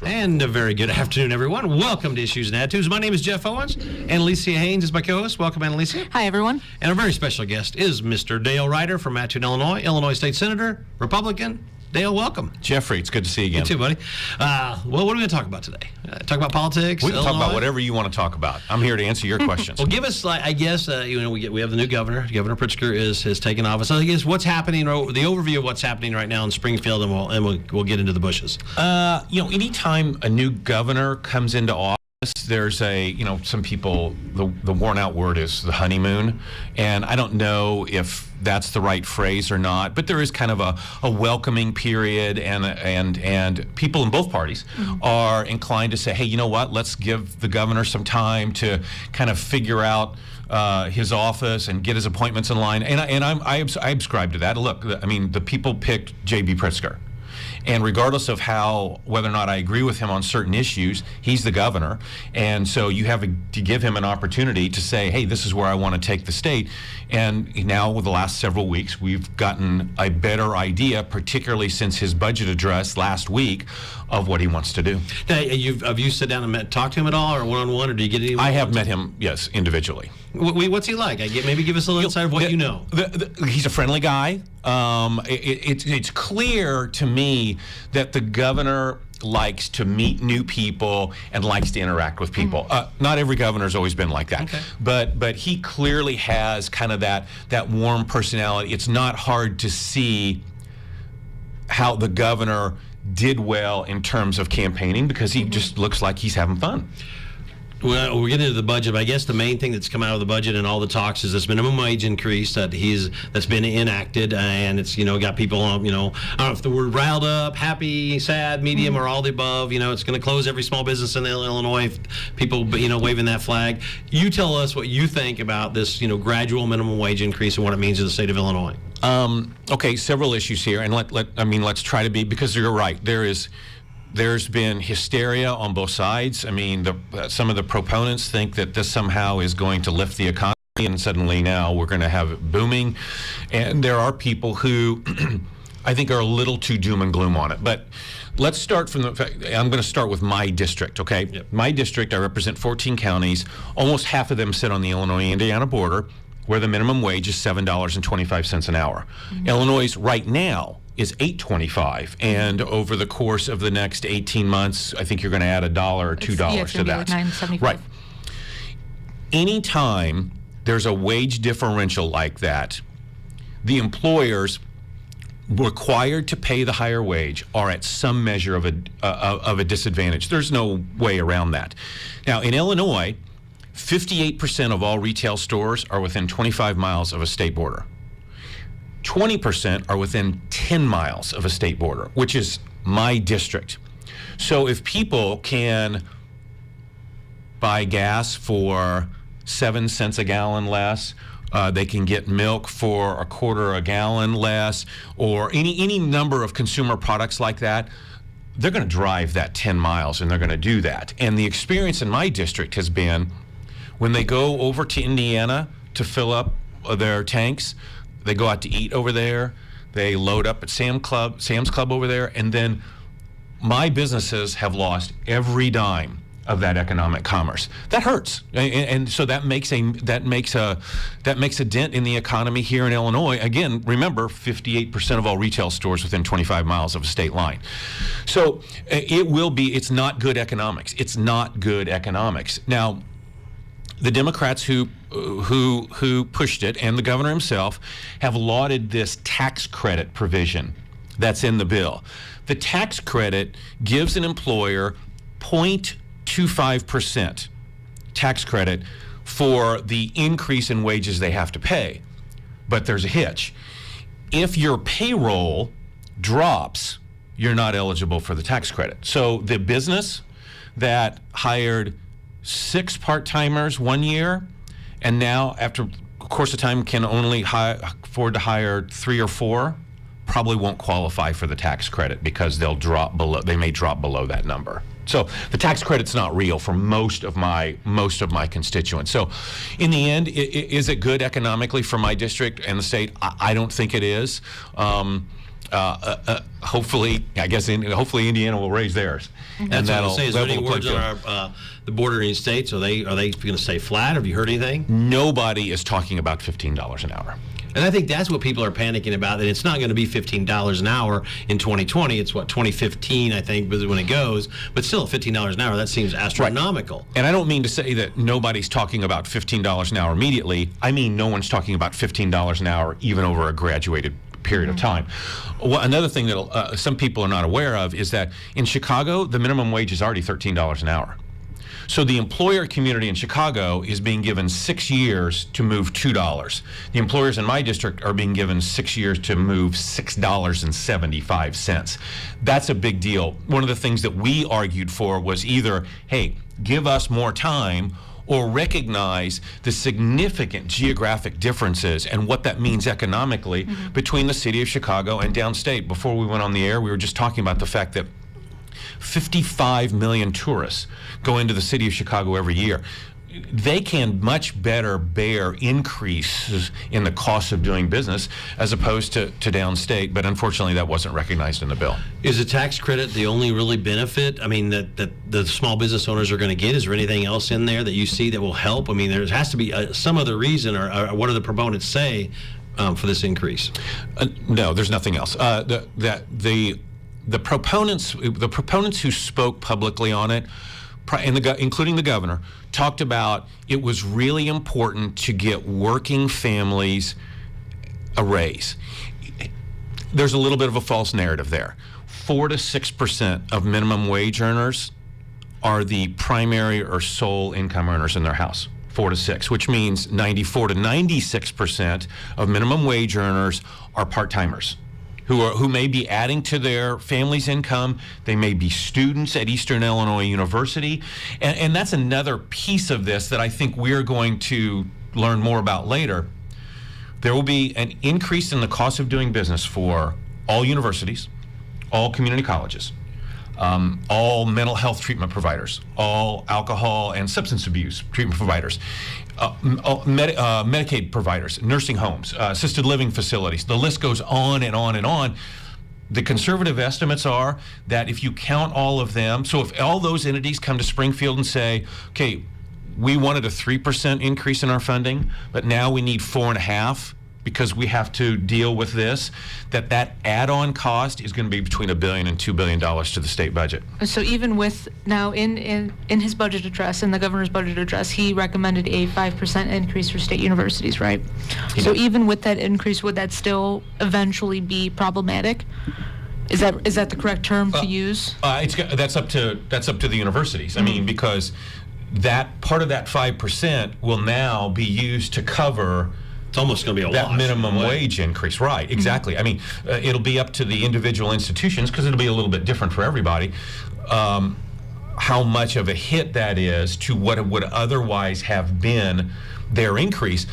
And a very good afternoon, everyone. Welcome to Issues and Attitudes. My name is Jeff Owens, and Alicia Haynes is my co-host. Welcome, Alicia. Hi, everyone. And our very special guest is Mr. Dale Ryder from Mattoon, Illinois State Senator, Republican. Dale, welcome. Jeffrey, it's good to see you again. You too, buddy. Well, what are we going to talk about today? Talk about politics? We can talk about whatever you want to talk about. I'm here to answer your questions. Well, give us, I guess, we have the new governor. Governor Pritzker has taken office. So I guess what's happening, the overview of what's happening right now in Springfield, and we'll get into the bushes. Anytime a new governor comes into office, there's some people, the worn out word is the honeymoon, and I don't know if that's the right phrase or not, but there is kind of a welcoming period, and people in both parties are inclined to say, hey, you know what, let's give the governor some time to kind of figure out his office and get his appointments in line, and I subscribe to that. Look, I mean, the people picked J.B. Pritzker. And regardless of whether or not I agree with him on certain issues, he's the governor. And so you have to give him an opportunity to say, hey, this is where I want to take the state. And now with the last several weeks, we've gotten a better idea, particularly since his budget address last week, of what he wants to do. Now, have you sat down and talked to him at all, or one-on-one, or do you get any? I have met him, yes, individually. What's he like? Maybe give us a little insight of what you know. He's a friendly guy. It's clear to me that the governor likes to meet new people and likes to interact with people. Not every governor's always been like that, okay. but he clearly has kind of that warm personality. It's not hard to see how the governor did well in terms of campaigning because he just looks like he's having fun. Well, we're getting into the budget, but I guess the main thing that's come out of the budget and all the talks is this minimum wage increase that's been enacted, and it's got people I don't know if the word riled up, happy, sad, medium, or all the above. It's going to close every small business in Illinois. If people waving that flag. You tell us what you think about this gradual minimum wage increase and what it means to the state of Illinois. Okay, several issues here, and let's try to be, because you're right. There's been hysteria on both sides. I mean, some of the proponents think that this somehow is going to lift the economy, and suddenly now we're going to have it booming. And there are people who I think are a little too doom and gloom on it. But let's start from I'm going to start with my district, okay? Yep. My district, I represent 14 counties. Almost half of them sit on the Illinois-Indiana border, where the minimum wage is $7.25 an hour. Illinois right now is $8.25, and over the course of the next 18 months, I think you're going to add $1 or $2 to that. Like $9.75. Right. Anytime there's a wage differential like that, the employers required to pay the higher wage are at some measure of a disadvantage. There's no way around that. Now, in Illinois, 58% of all retail stores are within 25 miles of a state border. 20% are within 10 miles of a state border, which is my district. So if people can buy gas for 7 cents a gallon less, they can get milk for a quarter a gallon less, or any number of consumer products like that, they're going to drive that 10 miles, and they're going to do that. And the experience in my district has been when they go over to Indiana to fill up their tanks, they go out to eat over there, they load up at Sam's Club over there, and then my businesses have lost every dime of that economic commerce. That hurts, and so that makes a dent in the economy here in Illinois. Again, remember, 58% of all retail stores within 25 miles of a state line. So it's not good economics. It's not good economics. Now, the Democrats who pushed it, and the governor himself, have lauded this tax credit provision that's in the bill. The tax credit gives an employer 0.25% tax credit for the increase in wages they have to pay. But there's a hitch. If your payroll drops, you're not eligible for the tax credit. So the business that hired 6 part-timers 1 year, and now after a course of time can only afford to hire 3 or 4, probably won't qualify for the tax credit because they may drop below that number. So the tax credit's not real for most of my constituents. So in the end, is it good economically for my district and the state? I don't think it is. Hopefully, I guess, hopefully Indiana will raise theirs. That's what I was saying. Is there any words on the bordering states? Are they going to stay flat? Have you heard anything? Nobody is talking about $15 an hour. And I think that's what people are panicking about, that it's not going to be $15 an hour in 2020. It's 2015, I think, when it goes. But still, $15 an hour, that seems astronomical. Right. And I don't mean to say that nobody's talking about $15 an hour immediately. I mean no one's talking about $15 an hour even over a graduated period of time. Well, another thing that some people are not aware of is that in Chicago, the minimum wage is already $13 an hour. So the employer community in Chicago is being given 6 years to move $2. The employers in my district are being given 6 years to move $6.75. That's a big deal. One of the things that we argued for was either, hey, give us more time, or recognize the significant geographic differences and what that means economically between the city of Chicago and downstate. Before we went on the air, we were just talking about the fact that 55 million tourists go into the city of Chicago every year. They can much better bear increases in the cost of doing business as opposed to downstate, but unfortunately that wasn't recognized in the bill. Is the tax credit the only really benefit, I mean, that the small business owners are going to get? Is there anything else in there that you see that will help? I mean, there has to be some other reason, or what do the proponents say for this increase? No, there's nothing else. The proponents who spoke publicly on it, including the governor, talked about it was really important to get working families a raise. There's a little bit of a false narrative there. 4 to 6% of minimum wage earners are the primary or sole income earners in their house. 4 to 6, which means 94 to 96% of minimum wage earners are part-timers who may be adding to their family's income. They may be students at Eastern Illinois University. And that's another piece of this that I think we're going to learn more about later. There will be an increase in the cost of doing business for all universities, all community colleges, all mental health treatment providers, all alcohol and substance abuse treatment providers, Medicaid providers, nursing homes, assisted living facilities. The list goes on and on and on. The conservative estimates are that if you count all of them, so if all those entities come to Springfield and say, okay, we wanted a 3% increase in our funding, but now we need 4.5%, because we have to deal with this, that add-on cost is going to be between $1 billion and $2 billion to the state budget. So even with now in his budget address, in the governor's budget address, he recommended a 5% increase for state universities, right? So even with that increase, would that still eventually be problematic? Is that the correct term to use? That's up to the universities. I mean, because that part of that 5% will now be used to cover. It's almost going to be a that wash. minimum wage increase, right? Exactly. I mean, it'll be up to the individual institutions, because it'll be a little bit different for everybody, how much of a hit that is to what it would otherwise have been their increase.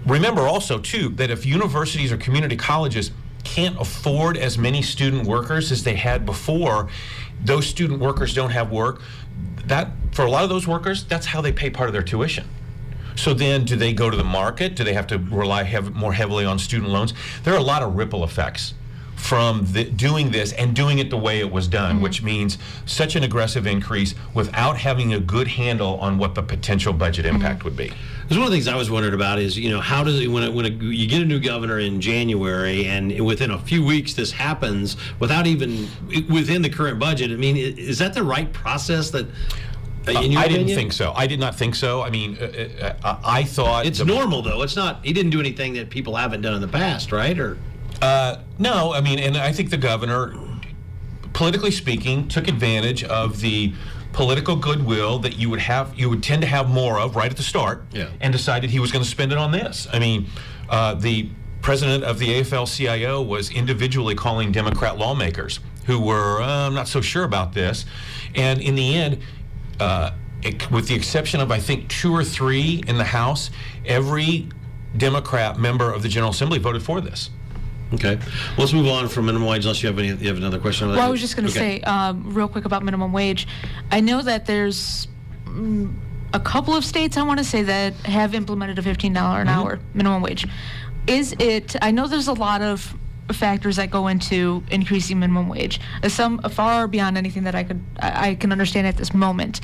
Remember also, too, that if universities or community colleges can't afford as many student workers as they had before, those student workers don't have work. That, for a lot of those workers, that's how they pay part of their tuition. So then, do they go to the market? Do they have to rely more heavily on student loans? There are a lot of ripple effects from doing this and doing it the way it was done, which means such an aggressive increase without having a good handle on what the potential budget impact would be. Because one of the things I was wondering about is, how does it, you get a new governor in January, and within a few weeks this happens without even within the current budget? I mean, is that the right process? That I didn't think so. I did not think so. I mean, I thought it's normal, though. It's not. He didn't do anything that people haven't done in the past, right? Or no. I mean, and I think the governor, politically speaking, took advantage of the political goodwill that you would tend to have more of right at the start, and decided he was going to spend it on this. I mean, the president of the AFL-CIO was individually calling Democrat lawmakers who were not so sure about this, and in the end. With the exception of, I think, 2 or 3 in the House, every Democrat member of the General Assembly voted for this. Okay. Well, let's move on from minimum wage unless you have another question. Well, I was just going to say real quick about minimum wage. I know that there's a couple of states, I want to say, that have implemented a $15 an hour minimum wage. I know there's a lot of factors that go into increasing minimum wage. Some far beyond anything that I can understand at this moment.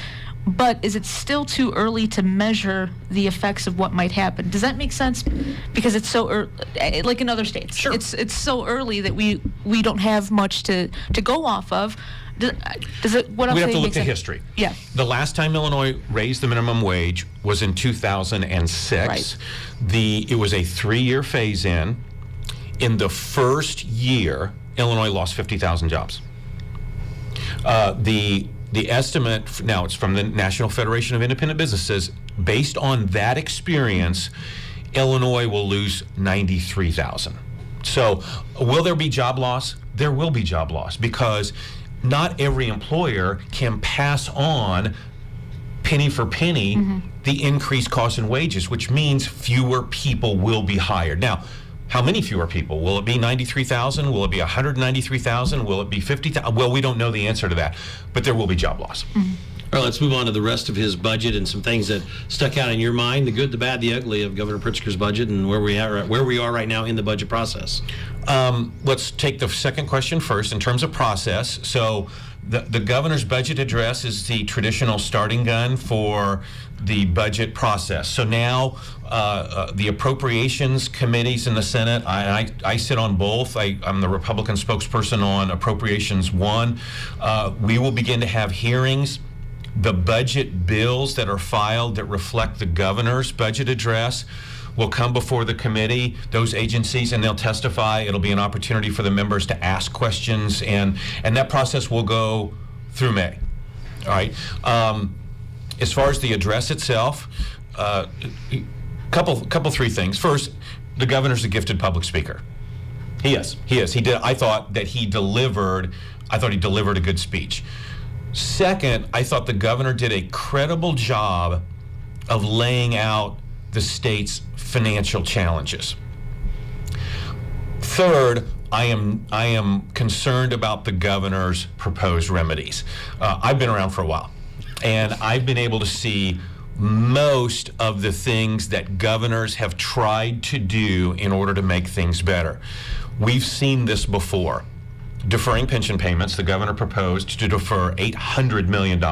But is it still too early to measure the effects of what might happen? Does that make sense? Because it's so early, like in other states. Sure. It's so early that we don't have much to go off of. Does it? What I'm We have saying to look makes to sense? history. Yeah. The last time Illinois raised the minimum wage was in 2006. Right. It was a 3-year phase-in. In the first year, Illinois lost 50,000 jobs. The estimate, now it's from the National Federation of Independent Businesses, based on that experience, Illinois will lose 93,000. So will there be job loss? There will be job loss, because not every employer can pass on penny for penny the increased costs and wages, which means fewer people will be hired. Now, how many fewer people? Will it be 93,000? Will it be 193,000? Will it be 50,000? Well, we don't know the answer to that, but there will be job loss. All right, let's move on to the rest of his budget and some things that stuck out in your mind, the good, the bad, the ugly of Governor Pritzker's budget and where we are right now in the budget process. Let's take the second question first in terms of process. So the governor's budget address is the traditional starting gun for the budget process. So now the appropriations committees in the Senate, I sit on both. I'm the Republican spokesperson on Appropriations 1. We will begin to have hearings. The budget bills that are filed that reflect the governor's budget address will come before the committee, those agencies, and they'll testify. It'll be an opportunity for the members to ask questions, and that process will go through May. All right. As far as the address itself, three things. First, the governor's a gifted public speaker. He is. He did. I thought he delivered a good speech. Second, I thought the governor did a credible job of laying out the state's financial challenges. Third, I am concerned about the governor's proposed remedies. I've been around for a while, and I've been able to see most of the things that governors have tried to do in order to make things better. We've seen this before. Deferring pension payments, the governor proposed to defer $800 million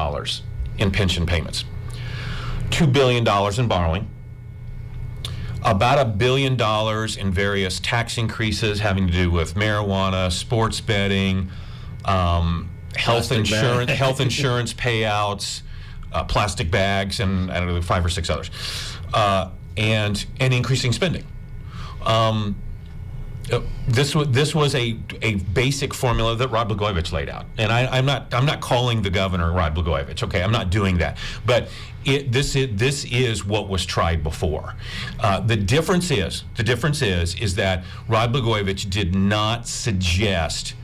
in pension payments, $2 billion in borrowing, about $1 billion in various tax increases having to do with marijuana, sports betting, health insurance payouts, plastic bags, and I don't know, 5 or 6 others, and increasing spending. This was a basic formula that Rod Blagojevich laid out, and I'm not calling the governor Rod Blagojevich. Okay, I'm not doing that. But this is what was tried before. The difference is that Rod Blagojevich did not suggest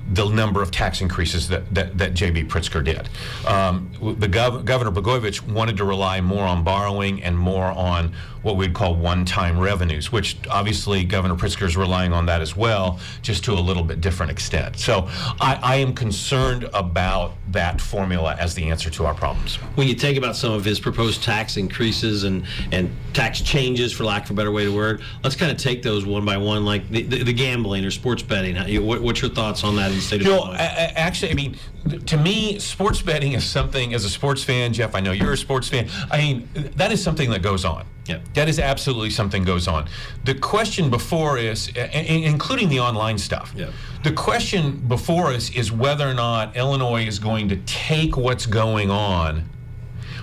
the number of tax increases that J.B. Pritzker did. Governor Blagojevich wanted to rely more on borrowing and more on what we'd call one-time revenues, which obviously Governor Pritzker is relying on that as well, just to a little bit different extent. So I am concerned about that formula as the answer to our problems. When you think about some of his proposed tax increases and tax changes, for lack of a better way to word, let's kind of take those one by one, like the gambling or sports betting. What's your thoughts on that in the state of Illinois? Actually, I mean, to me, sports betting is something, as a sports fan, Jeff, I know you're a sports fan, I mean, that is something that goes on. Yep. That is absolutely something goes on. The question before us, including the online stuff, Yep. the question before us is whether or not Illinois is going to take what's going on,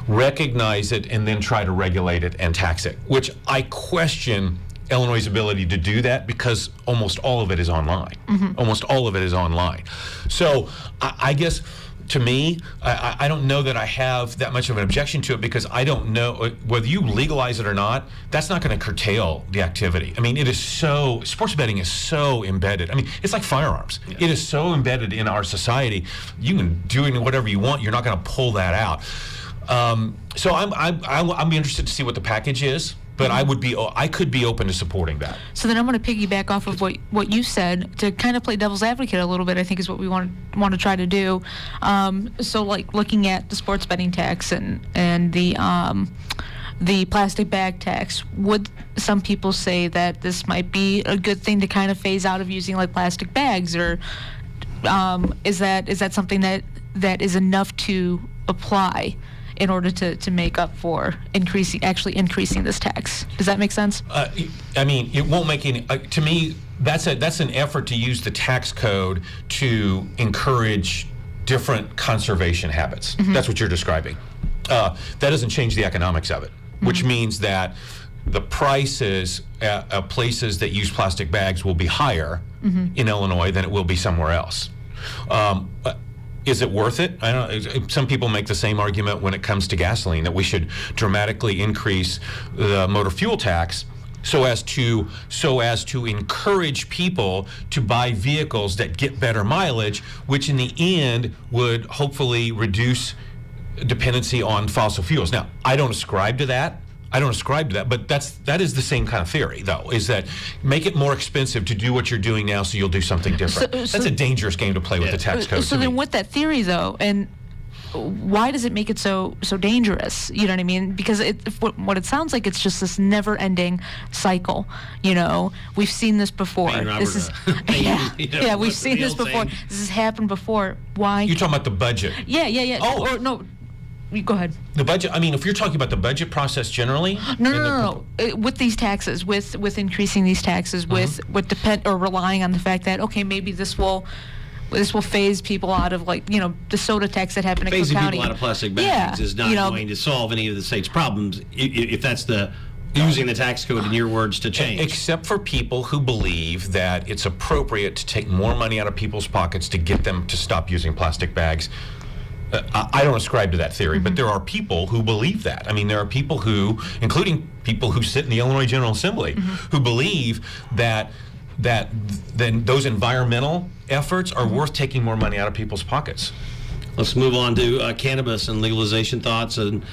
recognize it, and then try to regulate it and tax it, which I question Illinois' ability to do that, because almost all of it is online. Almost all of it is online. So I guess, to me, I don't know that I have that much of an objection to it, because I don't know whether you legalize it or not. That's not going to curtail the activity. I mean, sports betting is so embedded. I mean, it's like firearms. Yeah. It is so embedded in our society. You can do whatever you want. You're not going to pull that out. So I'm interested to see what the package is. But I could be open to supporting that. So then I'm going to piggyback off of what you said to kind of play devil's advocate a little bit. I think is what we want to try to do. So like looking at the sports betting tax and the the plastic bag tax, would some people say that this might be a good thing to kind of phase out of using like plastic bags, or is that something that is enough to apply in order to make up for increasing this tax? Does that make sense? I mean, it won't make any. To me, that's an effort to use the tax code to encourage different conservation habits. That's what you're describing. That doesn't change the economics of it, which means that the prices at places that use plastic bags will be higher in Illinois than it will be somewhere else. Is it worth it? I don't. Some people make the same argument when it comes to gasoline, that we should dramatically increase the motor fuel tax so as to encourage people to buy vehicles that get better mileage, which in the end would hopefully reduce dependency on fossil fuels. Now, I don't ascribe to that. But that is the same kind of theory, though, is that make it more expensive to do what you're doing now so you'll do something different. That's a dangerous game to play with the tax code. So then with that theory, though, and why does it make it so dangerous? You know what I mean? Because what it sounds like, it's just this never-ending cycle. You know, we've seen this before. This is we've seen this before. This has happened before. Why? You're talking about the budget. Yeah. Oh. Or no. Go ahead. The budget. I mean, if you're talking about the budget process generally. No. With these taxes, with increasing these taxes, with relying on the fact that maybe this will phase people out of, like, the soda tax that happened in Cook County. Phasing people out of plastic bags is not going to solve any of the state's problems if that's using the tax code, in your words, to change. Except for people who believe that it's appropriate to take more money out of people's pockets to get them to stop using plastic bags. I don't ascribe to that theory, but there are people who believe that. I mean, there are people who, including people who sit in the Illinois General Assembly, who believe that then those environmental efforts are worth taking more money out of people's pockets. Let's move on to cannabis and legalization thoughts, and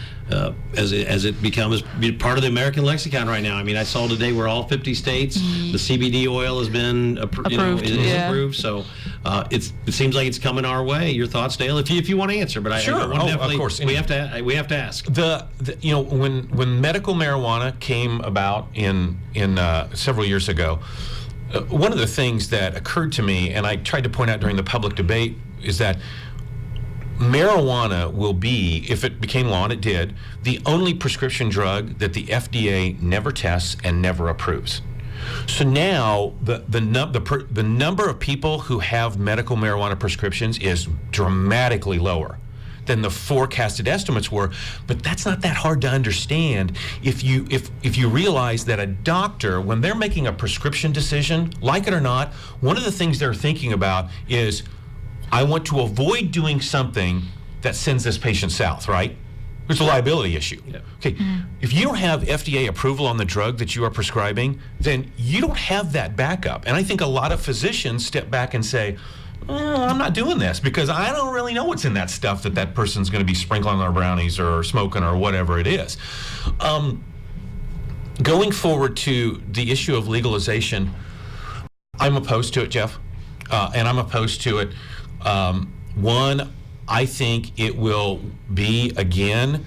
as it becomes part of the American lexicon right now. I mean, I saw today where all 50 states, the CBD oil has been approved. Approved. So it seems like it's coming our way. Your thoughts, Dale, if you want to answer, but sure. Of course, we have to ask. When medical marijuana came about in several years ago, one of the things that occurred to me, and I tried to point out during the public debate, is that marijuana will be, if it became law, and it did, the only prescription drug that the FDA never tests and never approves. So now the number of people who have medical marijuana prescriptions is dramatically lower than the forecasted estimates were. But that's not that hard to understand if you realize that a doctor, when they're making a prescription decision, like it or not, one of the things they're thinking about is, I want to avoid doing something that sends this patient south, right? There's a liability issue. Yeah. Okay, if you don't have FDA approval on the drug that you are prescribing, then you don't have that backup. And I think a lot of physicians step back and say, I'm not doing this because I don't really know what's in that stuff that person's going to be sprinkling on their brownies or smoking or whatever it is. Going forward to the issue of legalization, I'm opposed to it, Jeff, and I'm opposed to it. One, I think it will be, again,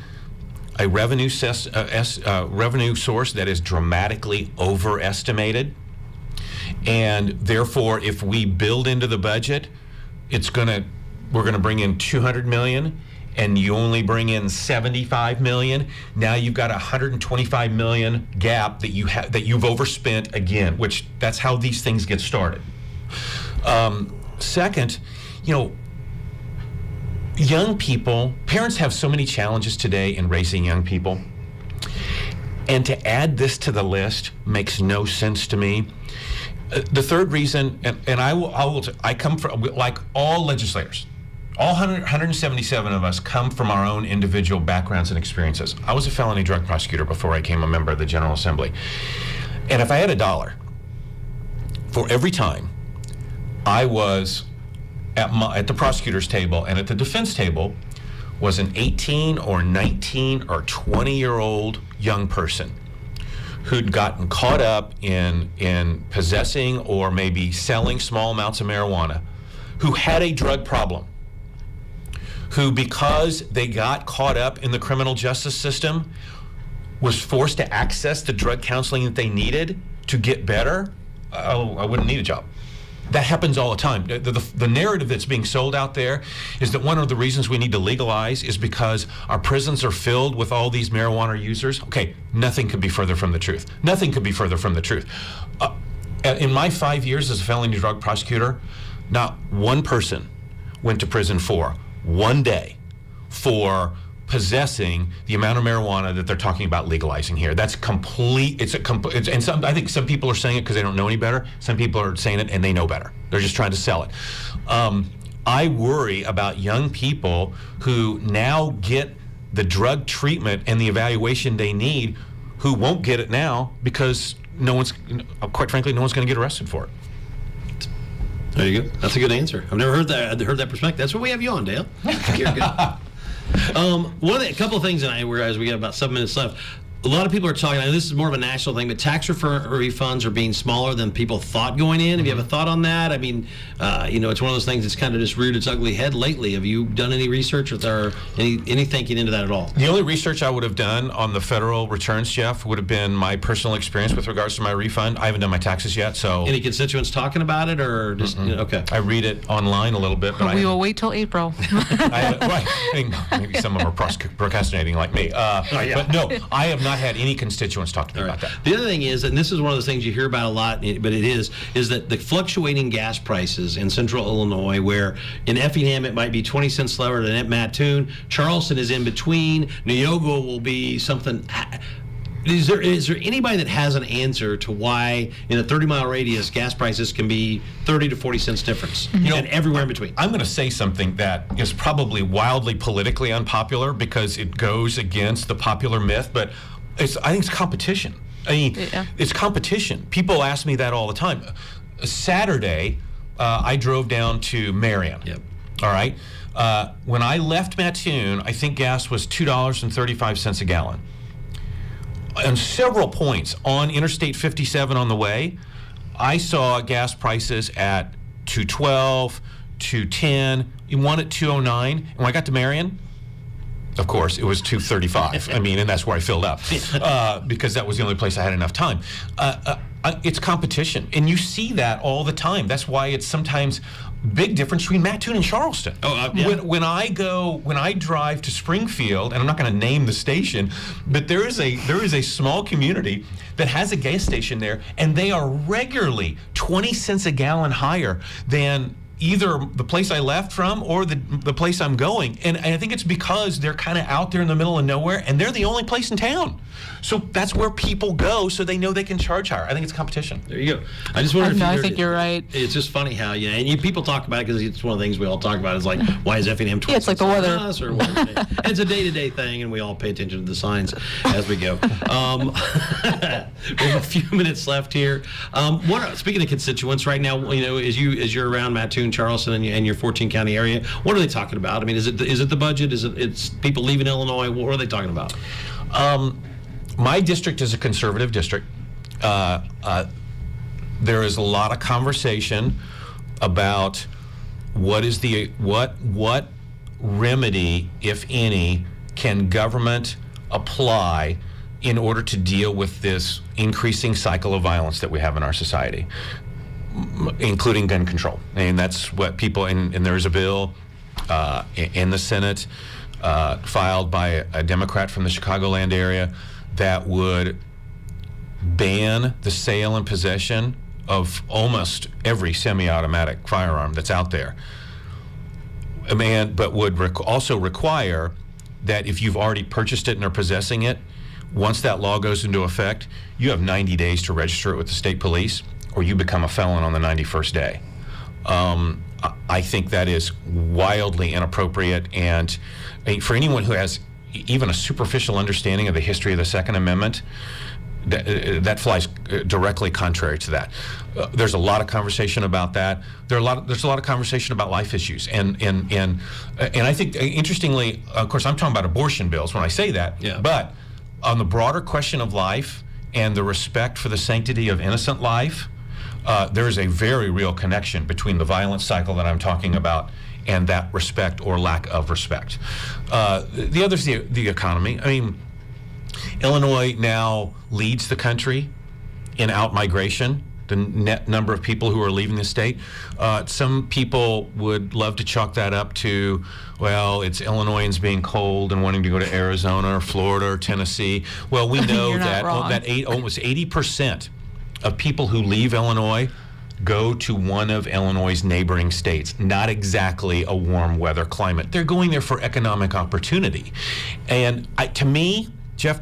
a revenue source that is dramatically overestimated. And therefore, if we build into the budget, we're gonna bring in $200 million, and you only bring in $75 million. Now you've got a $125 million gap that you've overspent again, which that's how these things get started. Second, young people, parents have so many challenges today in raising young people. And to add this to the list makes no sense to me. The third reason, and I come from, like all legislators, all 177 of us come from our own individual backgrounds and experiences. I was a felony drug prosecutor before I became a member of the General Assembly. And if I had $1 for every time I was at the prosecutor's table and at the defense table was an 18 or 19 or 20-year-old young person who'd gotten caught up in possessing or maybe selling small amounts of marijuana, who had a drug problem, who, because they got caught up in the criminal justice system, was forced to access the drug counseling that they needed to get better, I wouldn't need a job. That happens all the time. The narrative that's being sold out there is that one of the reasons we need to legalize is because our prisons are filled with all these marijuana users. Okay, nothing could be further from the truth. Nothing could be further from the truth. In my 5 years as a felony drug prosecutor, not one person went to prison for 1 day for possessing the amount of marijuana that they're talking about legalizing here. That's complete. I think some people are saying it because they don't know any better. Some people are saying it and they know better. They're just trying to sell it. I worry about young people who now get the drug treatment and the evaluation they need, who won't get it now because quite frankly, no one's going to get arrested for it. There you go. That's a good answer. I've never heard that perspective. That's what we have you on, Dale. You're good. A couple of things, as we got about 7 minutes left. A lot of people are talking, and this is more of a national thing, but tax refunds are being smaller than people thought going in. Have you have a thought on that? I mean, it's one of those things that's kind of just reared its ugly head lately. Have you done any research or any thinking into that at all? The only research I would have done on the federal returns, Jeff, would have been my personal experience with regards to my refund. I haven't done my taxes yet, so... Any constituents talking about it, or just, okay. I read it online a little bit, but we will wait till April. Maybe some of them are procrastinating like me. But no, I have not had any constituents talk to me about that. The other thing is, and this is one of those things you hear about a lot, but it is that the fluctuating gas prices in central Illinois, where in Effingham it might be 20 cents lower than at Mattoon, Charleston is in between, Neogo will be something. Is there anybody that has an answer to why in a 30-mile radius gas prices can be 30 to 40 cents difference, and everywhere in between? I'm going to say something that is probably wildly politically unpopular because it goes against the popular myth, but I think it's competition. It's competition. People ask me that all the time. Saturday, I drove down to Marion. Yep. All right. When I left Mattoon, I think gas was $2.35 a gallon. On several points on Interstate 57 on the way, I saw gas prices at $2.12, $2.10, one at $2.09. And when I got to Marion, of course, it was $2.35. And that's where I filled up because that was the only place I had enough time. It's competition, and you see that all the time. That's why it's sometimes big difference between Mattoon and Charleston. When I drive to Springfield, and I'm not going to name the station, but there is a small community that has a gas station there, and they are regularly 20 cents a gallon higher than either the place I left from or the place I'm going. And I think it's because they're kind of out there in the middle of nowhere, and they're the only place in town. So that's where people go, so they know they can charge higher. I think it's competition. There you go. I just wonder if I think you're right. It's just funny how, and people talk about it because it's one of the things we all talk about is like, why is Effingham 20 it's like the weather. Or it's a day-to-day thing, and we all pay attention to the signs as we go. We have a few minutes left here. Speaking of constituents right now, as you're around Mattoon, Charleston, and your 14-county area, what are they talking about? I mean, is it the budget? It's people leaving Illinois? What are they talking about? My district is a conservative district. There is a lot of conversation about what remedy, if any, can government apply in order to deal with this increasing cycle of violence that we have in our society, including gun control. And that's what people, and there's a bill in the Senate filed by a Democrat from the Chicagoland area that would ban the sale and possession of almost every semi-automatic firearm that's out there. But would also require that if you've already purchased it and are possessing it, once that law goes into effect, you have 90 days to register it with the state police, or you become a felon on the 91st day. I think that is wildly inappropriate, and for anyone who has even a superficial understanding of the history of the Second Amendment, that flies directly contrary to that. There's a lot of conversation about that. There's a lot of conversation about life issues, and I think, interestingly, of course, I'm talking about abortion bills when I say that. Yeah. But on the broader question of life and the respect for the sanctity of innocent life, there is a very real connection between the violence cycle that I'm talking about and that respect or lack of respect. The other is the economy. I mean, Illinois now leads the country in out-migration, the net number of people who are leaving the state. Some people would love to chalk that up to, well, it's Illinoisans being cold and wanting to go to Arizona or Florida or Tennessee. Well, we know You're not that wrong. almost 80% of people who leave Illinois go to one of Illinois' neighboring states. Not exactly a warm weather climate. They're going there for economic opportunity. And to me, Jeff,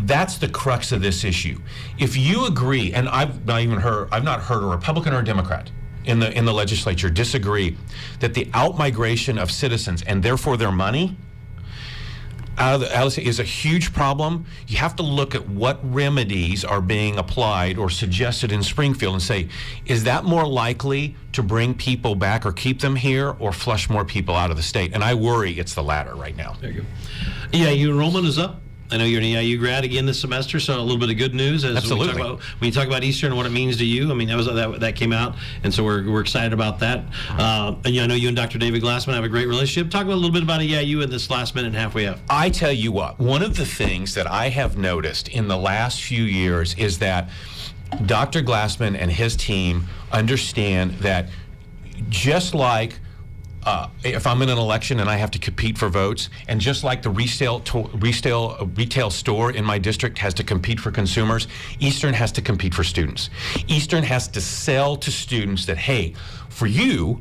that's the crux of this issue. If you agree, and I've not heard a Republican or a Democrat in the legislature disagree that the outmigration of citizens and therefore their money is a huge problem. You have to look at what remedies are being applied or suggested in Springfield and say, is that more likely to bring people back or keep them here or flush more people out of the state? And I worry it's the latter right now. There you go. EIU enrollment is up. I know you're an EIU grad again this semester, so a little bit of good news. Absolutely. When you talk about Eastern and what it means to you, I mean, that came out, and so we're excited about that. And I know you and Dr. David Glassman have a great relationship. Talk a little bit about EIU in this last minute and a half we have. I tell you what, one of the things that I have noticed in the last few years is that Dr. Glassman and his team understand that just like if I'm in an election and I have to compete for votes, and just like the retail store in my district has to compete for consumers, Eastern has to compete for students. Eastern has to sell to students that, hey, for you,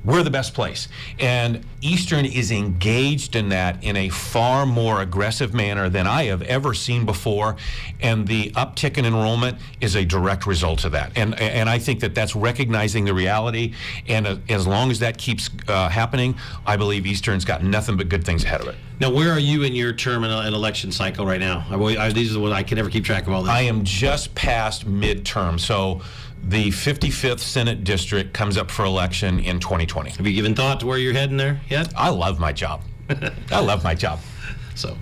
we're the best place. And Eastern is engaged in that in a far more aggressive manner than I have ever seen before. And the uptick in enrollment is a direct result of that. And I think that that's recognizing the reality. And as long as that keeps happening, I believe Eastern's got nothing but good things ahead of it. Now, where are you in your term in an election cycle right now? These are what I can never keep track of all this. I am just past midterm. So the 55th Senate District comes up for election in 2020. Have you given thought to where you're heading there yet? I love my job. I love my job. So,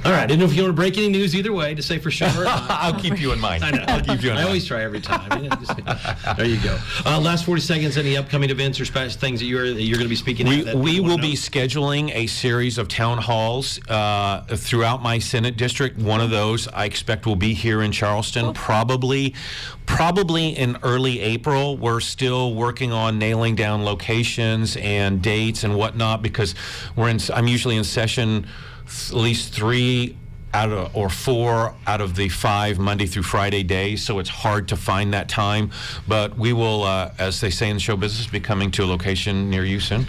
all right. I didn't know if you want to break any news either way to say for sure. I'll keep you in mind. I know. I'll keep you in I mind. always try every time. There you go. Last 40 seconds. Any upcoming events or special things that you're going to be speaking at? We will be scheduling a series of town halls throughout my Senate district. One of those I expect will be here in Charleston, probably in early April. We're still working on nailing down locations and dates and whatnot because I'm usually in session at least 3 or 4 out of the 5 Monday through Friday days, so it's hard to find that time. But we will, as they say in the show business, be coming to a location near you soon.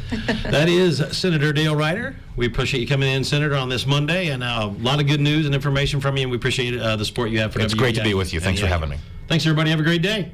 That is Senator Dale Ryder. We appreciate you coming in, Senator, on this Monday, and a lot of good news and information from you, and we appreciate the support you have for It's great to be with you. Thanks for having me. Thanks, everybody. Have a great day.